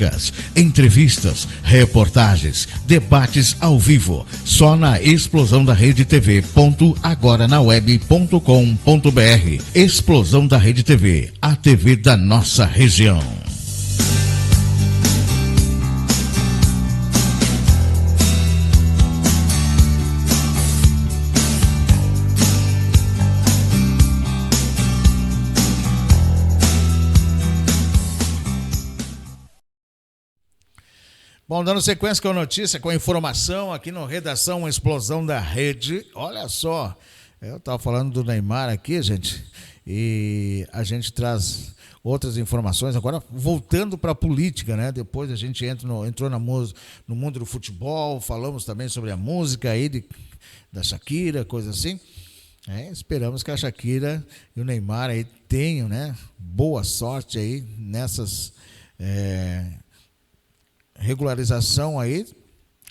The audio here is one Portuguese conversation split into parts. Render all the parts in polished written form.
músicas, entrevistas, reportagens, debates ao vivo. Só na Explosão da Rede TV. .agoranaweb.com.br. Explosão da Rede TV, a TV da nossa região. Bom, dando sequência com a notícia, com a informação aqui no Redação Explosão da Rede. Olha só, eu estava falando do Neymar aqui, gente, e a gente traz outras informações. Agora, voltando para a política, né? Depois a gente entrou no mundo do futebol, falamos também sobre a música aí da Shakira, coisa assim. Esperamos que a Shakira e o Neymar aí tenham, né, boa sorte aí nessas... regularização aí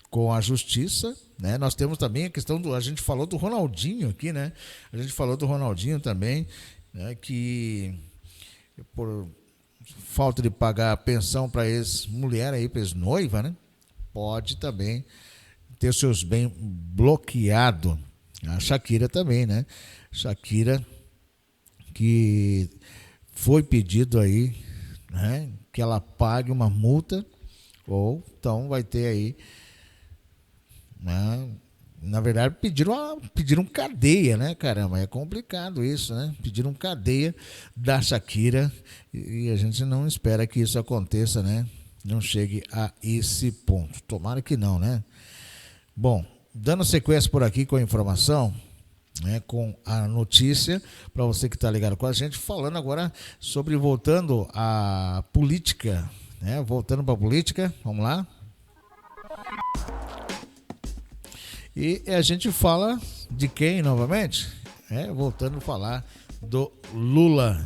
com a justiça, né? Nós temos também a questão a gente falou do Ronaldinho aqui, né? A gente falou do Ronaldinho também, né? Que por falta de pagar a pensão para ex-mulher aí, para ex-noiva, né? Pode também ter seus bens bloqueado. A Shakira também, né? Shakira que foi pedido aí, né? Que ela pague uma multa. Ou então vai ter aí, né? Na verdade, pediram cadeia, né, caramba? É complicado isso, né? Pediram cadeia da Shakira e a gente não espera que isso aconteça, né? Não chegue a esse ponto. Tomara que não, né? Bom, dando sequência por aqui com a informação, né, com a notícia, para você que está ligado com a gente, falando agora sobre, voltando à política, né? Voltando para a política, vamos lá. E a gente fala de quem novamente? Voltando a falar do Lula.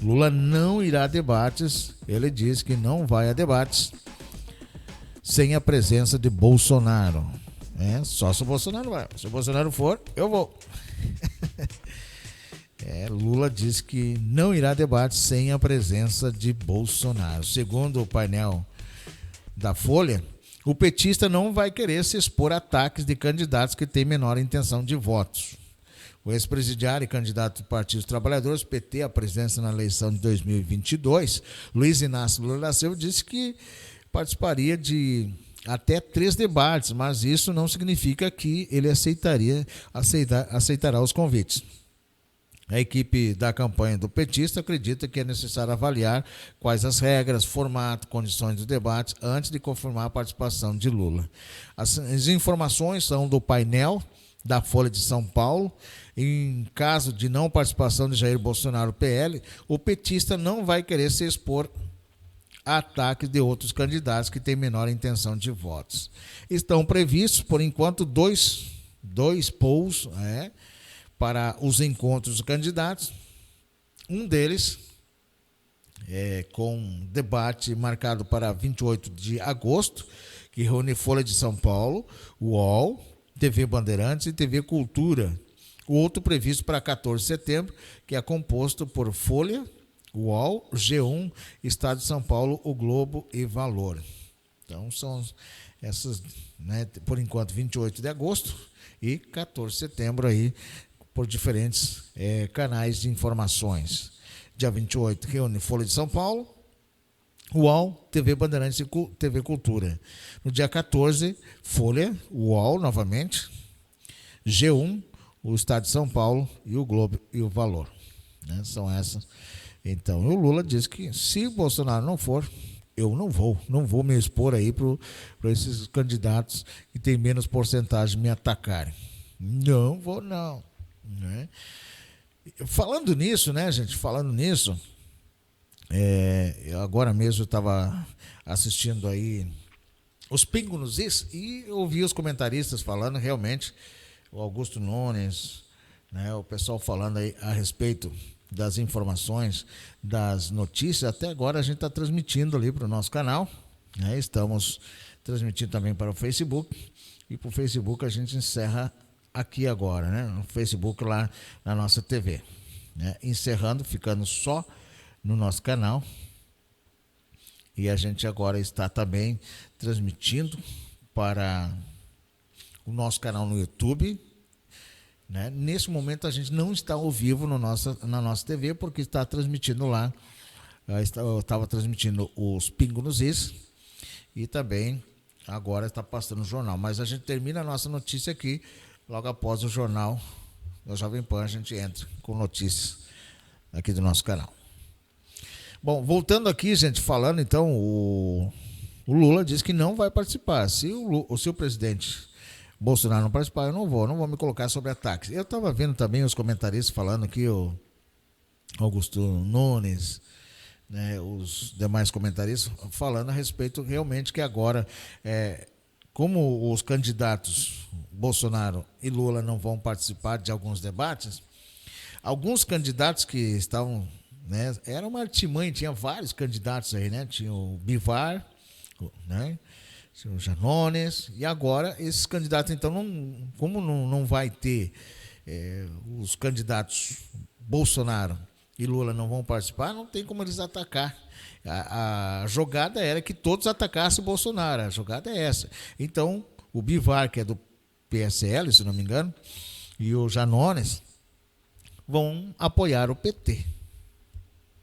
Lula não irá a debates, ele diz que não vai a debates sem a presença de Bolsonaro. Só se o Bolsonaro vai. Se o Bolsonaro for, eu vou. Lula diz que não irá a debate sem a presença de Bolsonaro. Segundo o painel da Folha, o petista não vai querer se expor a ataques de candidatos que têm menor intenção de votos. O ex-presidiário e candidato do Partido dos Trabalhadores, PT, à presidência na eleição de 2022, Luiz Inácio Lula da Silva, disse que participaria de até 3 debates, mas isso não significa que ele aceitará os convites. A equipe da campanha do petista acredita que é necessário avaliar quais as regras, formato, condições do debate antes de confirmar a participação de Lula. As informações são do painel da Folha de São Paulo. Em caso de não participação de Jair Bolsonaro, PL, o petista não vai querer se expor a ataques de outros candidatos que têm menor intenção de votos. Estão previstos, por enquanto, dois polls, para os encontros dos candidatos. Um deles com debate marcado para 28 de agosto, que reúne Folha de São Paulo, UOL, TV Bandeirantes e TV Cultura. O outro previsto para 14 de setembro, que é composto por Folha, UOL, G1, Estado de São Paulo, O Globo e Valor. Então são essas, né, por enquanto 28 de agosto e 14 de setembro aí, por diferentes canais de informações. Dia 28, reúne Folha de São Paulo, UOL, TV Bandeirantes e TV Cultura. No dia 14, Folha, UOL novamente, G1, o Estado de São Paulo e o Globo e o Valor. Né? São essas. Então, o Lula diz que se Bolsonaro não for, eu não vou me expor aí para esses candidatos que têm menos porcentagem me atacarem. Não vou, não. Né? Falando nisso, né, gente? Agora mesmo eu estava assistindo aí os Pingos nos Is e ouvi os comentaristas falando, realmente, o Augusto Nunes, né, o pessoal falando aí a respeito das informações, das notícias. Até agora a gente está transmitindo ali para o nosso canal, né? Estamos transmitindo também para o Facebook, e para o Facebook a gente encerra aqui agora, né? No Facebook lá na nossa TV, né? Encerrando, ficando só no nosso canal. E a gente agora está também transmitindo para o nosso canal no YouTube, né? Nesse momento a gente não está ao vivo na nossa TV, porque está transmitindo lá. Eu estava transmitindo os Pingo nos Is e também agora está passando o jornal. Mas a gente termina a nossa notícia aqui, logo após o jornal da Jovem Pan, a gente entra com notícias aqui do nosso canal. Bom, voltando aqui, gente, falando então, o Lula disse que não vai participar. Se o presidente Bolsonaro não participar, eu não vou me colocar sobre ataques. Eu estava vendo também os comentaristas falando aqui, o Augusto Nunes, né, os demais comentaristas, falando a respeito realmente que agora, como os candidatos Bolsonaro e Lula não vão participar de alguns debates, alguns candidatos que estavam, né, era uma artimanha, tinha vários candidatos aí, né? Tinha o Bivar, né? Tinha o Janones, e agora esses candidatos, então, como não vai ter os candidatos Bolsonaro e Lula não vão participar, não tem como eles atacar. A jogada era que todos atacassem Bolsonaro, a jogada é essa. Então, o Bivar, que é do PSL, se não me engano, e o Janones vão apoiar o PT.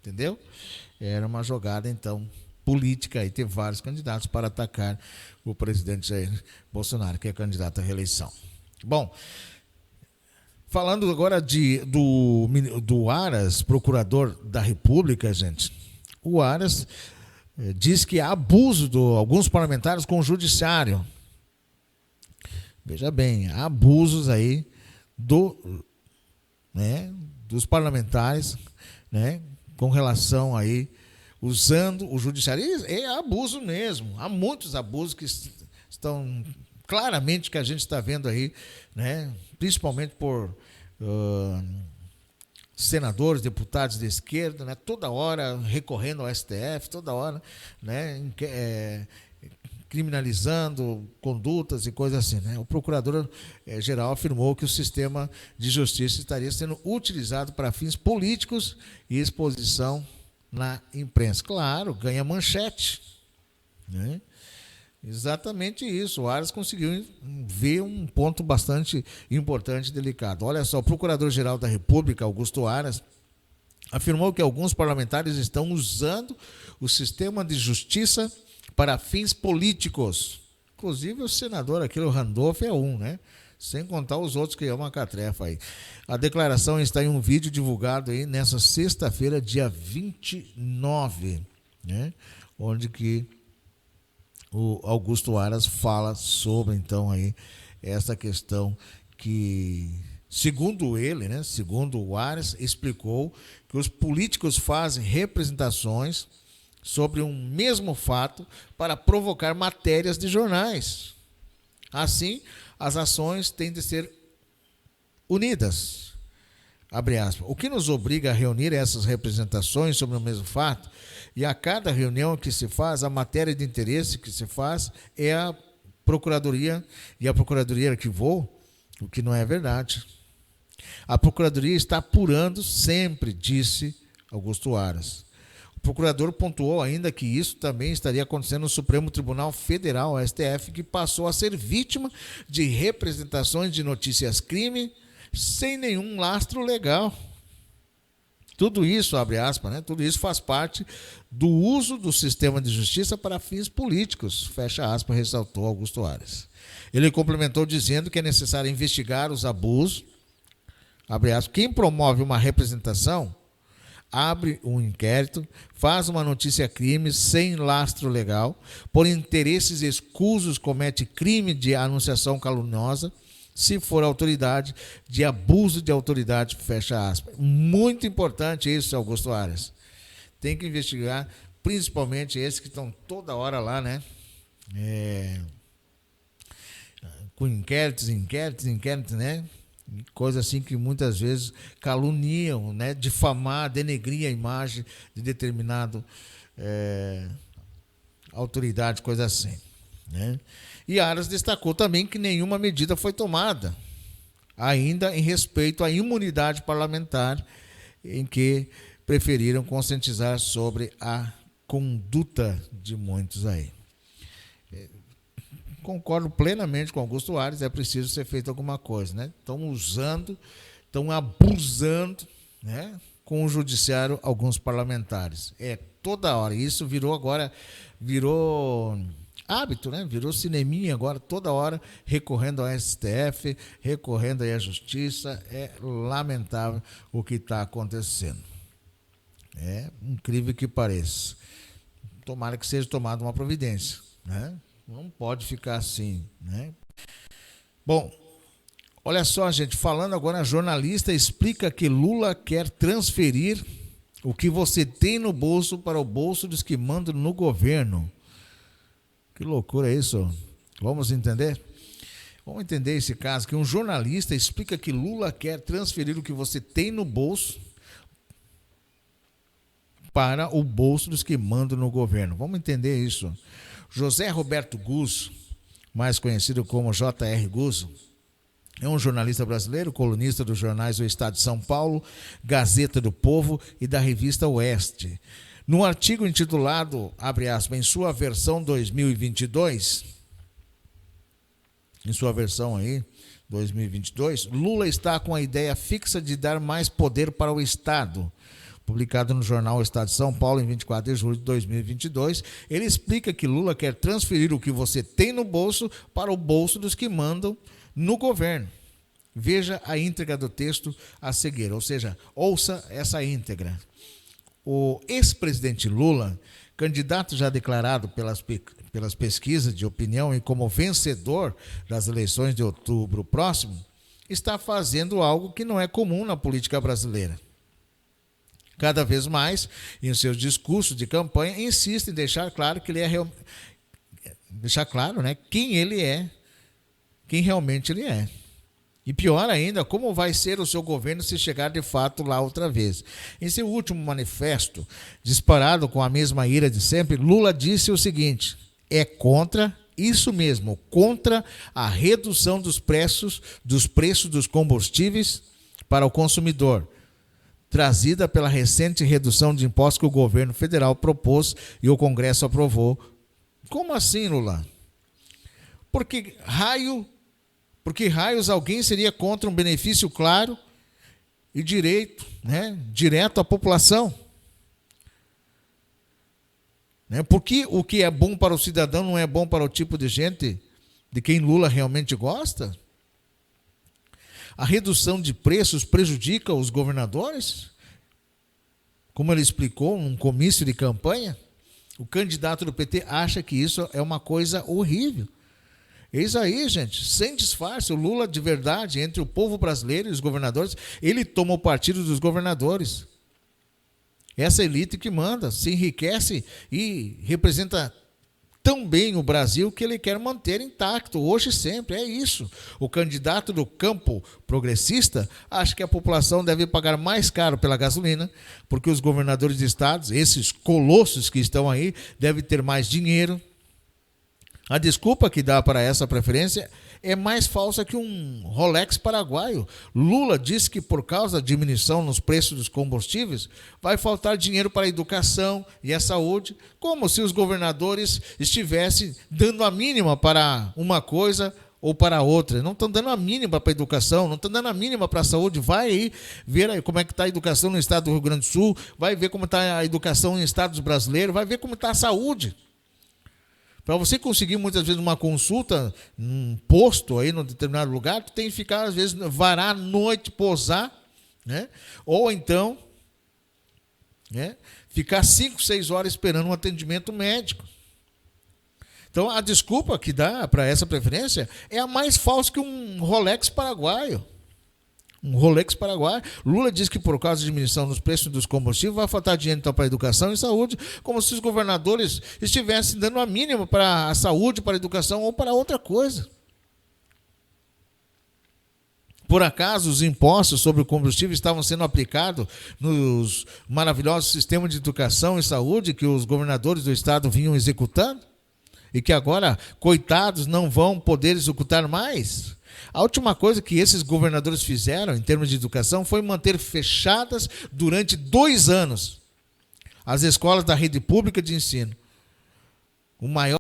Entendeu? Era uma jogada, então, política, e ter vários candidatos para atacar o presidente Jair Bolsonaro, que é candidato à reeleição. Bom, falando agora do Aras, procurador da República, gente, o Aras diz que há abuso de alguns parlamentares com o judiciário. Veja bem, há abusos aí dos parlamentares, né, com relação aí, usando o judiciário. É abuso mesmo. Há muitos abusos que estão claramente, que a gente está vendo aí, né, principalmente por senadores, deputados de esquerda, né, toda hora recorrendo ao STF, toda hora, né, criminalizando condutas e coisas assim, né? O procurador-geral afirmou que o sistema de justiça estaria sendo utilizado para fins políticos e exposição na imprensa. Claro, ganha manchete, né? Exatamente isso. O Aras conseguiu ver um ponto bastante importante e delicado. Olha só, o Procurador-Geral da República, Augusto Aras, afirmou que alguns parlamentares estão usando o sistema de justiça para fins políticos. Inclusive o senador aqui, o Randolph, é um, né? Sem contar os outros que é uma catrefa aí. A declaração está em um vídeo divulgado aí nessa sexta-feira, dia 29, né? Onde que o Augusto Aras fala sobre, então, aí, essa questão que, segundo ele, né? Segundo o Aras, explicou que os políticos fazem representações sobre um mesmo fato para provocar matérias de jornais. Assim, as ações têm de ser unidas. Abre aspas. O que nos obriga a reunir essas representações sobre o mesmo fato, e a cada reunião que se faz, a matéria de interesse que se faz é a Procuradoria, e a Procuradoria arquivou, o que não é verdade. A Procuradoria está apurando sempre, disse Augusto Aras. O procurador pontuou ainda que isso também estaria acontecendo no Supremo Tribunal Federal, STF, que passou a ser vítima de representações de notícias-crime sem nenhum lastro legal. Tudo isso, abre aspas, né? Tudo isso faz parte do uso do sistema de justiça para fins políticos, fecha aspas, ressaltou Augusto Aras. Ele complementou dizendo que é necessário investigar os abusos, abre aspas, quem promove uma representação abre um inquérito, faz uma notícia-crime sem lastro legal, por interesses escusos comete crime de anunciação caluniosa, se for autoridade, de abuso de autoridade, fecha aspas. Muito importante isso, Augusto Aras. Tem que investigar, principalmente esses que estão toda hora lá, né? Com inquéritos, né? Coisa assim que muitas vezes caluniam, né? Difamar, denegrir a imagem de determinado autoridade, coisa assim, né? E Aras destacou também que nenhuma medida foi tomada, ainda em respeito à imunidade parlamentar, em que preferiram conscientizar sobre a conduta de muitos aí. Concordo plenamente com Augusto Ares, é preciso ser feito alguma coisa, né? Estão usando, estão abusando, né, com o judiciário alguns parlamentares. Toda hora. Isso virou hábito, né? Virou cineminha agora, toda hora recorrendo ao STF, recorrendo aí à Justiça. É lamentável o que está acontecendo. É incrível que pareça. Tomara que seja tomada uma providência, né? Não pode ficar assim, né? Bom, olha só, gente, falando agora, a jornalista explica que Lula quer transferir o que você tem no bolso para o bolso dos que mandam no governo. Que loucura isso. Vamos entender? Vamos entender esse caso, que um jornalista explica que Lula quer transferir o que você tem no bolso para o bolso dos que mandam no governo. Vamos entender isso. José Roberto Guzzo, mais conhecido como J.R. Guzzo, é um jornalista brasileiro, colunista dos jornais O Estado de São Paulo, Gazeta do Povo e da revista Oeste. No artigo intitulado, abre aspas, em sua versão 2022, em sua versão aí, 2022, Lula está com a ideia fixa de dar mais poder para o Estado. Publicado no jornal O Estado de São Paulo, em 24 de julho de 2022, ele explica que Lula quer transferir o que você tem no bolso para o bolso dos que mandam no governo. Veja a íntegra do texto a seguir, ou seja, ouça essa íntegra. O ex-presidente Lula, candidato já declarado pelas pesquisas de opinião e como vencedor das eleições de outubro próximo, está fazendo algo que não é comum na política brasileira. Cada vez mais, em seus discursos de campanha, insiste em deixar claro que ele é né, quem ele é, quem realmente ele é. E pior ainda, como vai ser o seu governo se chegar de fato lá outra vez. Em seu último manifesto, disparado com a mesma ira de sempre, Lula disse o seguinte: é contra, isso mesmo, contra a redução dos preços dos combustíveis para o consumidor, trazida pela recente redução de impostos que o governo federal propôs e o Congresso aprovou. Como assim, Lula? Por que raios alguém seria contra um benefício claro e direito, né, direto à população? Né? Porque o que é bom para o cidadão não é bom para o tipo de gente de quem Lula realmente gosta? A redução de preços prejudica os governadores? Como ele explicou num comício de campanha, o candidato do PT acha que isso é uma coisa horrível. Eis aí, gente, sem disfarce, o Lula de verdade, entre o povo brasileiro e os governadores, ele toma o partido dos governadores. Essa elite que manda, se enriquece e representa tão bem o Brasil que ele quer manter intacto, hoje e sempre, é isso. O candidato do campo progressista acha que a população deve pagar mais caro pela gasolina, porque os governadores de estados, esses colossos que estão aí, devem ter mais dinheiro. A desculpa que dá para essa preferência é mais falsa que um Rolex paraguaio. Lula disse que por causa da diminuição nos preços dos combustíveis, vai faltar dinheiro para a educação e a saúde, como se os governadores estivessem dando a mínima para uma coisa ou para outra. Não estão dando a mínima para a educação, não estão dando a mínima para a saúde. Vai aí ver aí como é que está a educação no estado do Rio Grande do Sul, vai ver como está a educação em estados brasileiros, vai ver como está a saúde. Para você conseguir, muitas vezes, uma consulta, um posto aí num determinado lugar, tu tem que ficar, às vezes, varar a noite, posar, né? Ou então, né, ficar 5, 6 horas esperando um atendimento médico. Então, a desculpa que dá para essa preferência é a mais falsa que um Rolex paraguaio. Um Rolex paraguaio. Lula diz que por causa da diminuição dos preços dos combustíveis vai faltar dinheiro então para a educação e saúde, como se os governadores estivessem dando a mínima para a saúde, para a educação ou para outra coisa. Por acaso os impostos sobre o combustível estavam sendo aplicados nos maravilhosos sistemas de educação e saúde que os governadores do estado vinham executando? E que agora, coitados, não vão poder executar mais? A última coisa que esses governadores fizeram em termos de educação foi manter fechadas durante 2 anos as escolas da rede pública de ensino. O maior